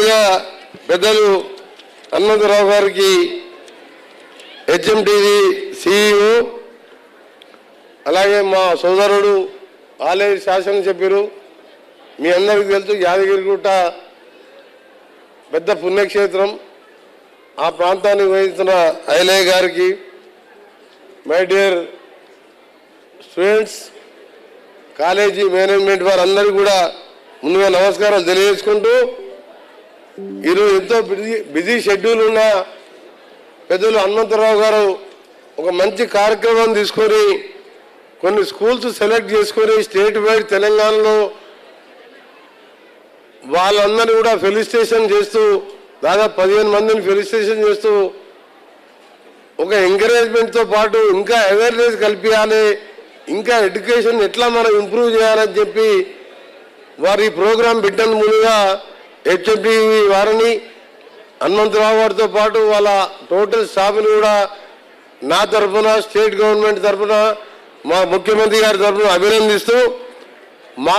ముందుగా పెద్దలు హనుమంతరావు గారికి హెచ్ఎంటీవీ సిఇఓ, అలాగే మా సోదరుడు ఆలయ శాసనసభ్యులు, మీ అందరికీ తెలుసు యాదగిరిగుట్ట పెద్ద పుణ్యక్షేత్రం, ఆ ప్రాంతానికి వహిస్తున్న ఐలయ్య గారికి, my dear students, college management వారందరికీ కూడా ముందుగా నమస్కారాలు తెలియజేసుకుంటూ, ఈరోజు ఎంతో బిజీ షెడ్యూల్ ఉన్న పెద్దలు హనుమంతరావు గారు ఒక మంచి కార్యక్రమం తీసుకొని కొన్ని స్కూల్స్ సెలెక్ట్ చేసుకొని స్టేట్ వైడ్ తెలంగాణలో వాళ్ళందరినీ కూడా ఫెలిసిటేషన్ చేస్తూ, దాదాపు 15 మందిని ఫెలిసిటేషన్ చేస్తూ ఒక ఎంకరేజ్మెంట్తో పాటు ఇంకా అవేర్నెస్ కల్పించాలి, ఇంకా ఎడ్యుకేషన్ ఎట్లా మనం ఇంప్రూవ్ చేయాలని చెప్పి వారు ఈ ప్రోగ్రాం పెట్టిన ముందుగా హెచ్ఎంటీవీ వారిని, హనుమంతరావు గారితో పాటు వాళ్ళ టోటల్ స్టాఫ్ని కూడా నా తరఫున, స్టేట్ గవర్నమెంట్ తరఫున, మా ముఖ్యమంత్రి గారి తరఫున అభినందిస్తూ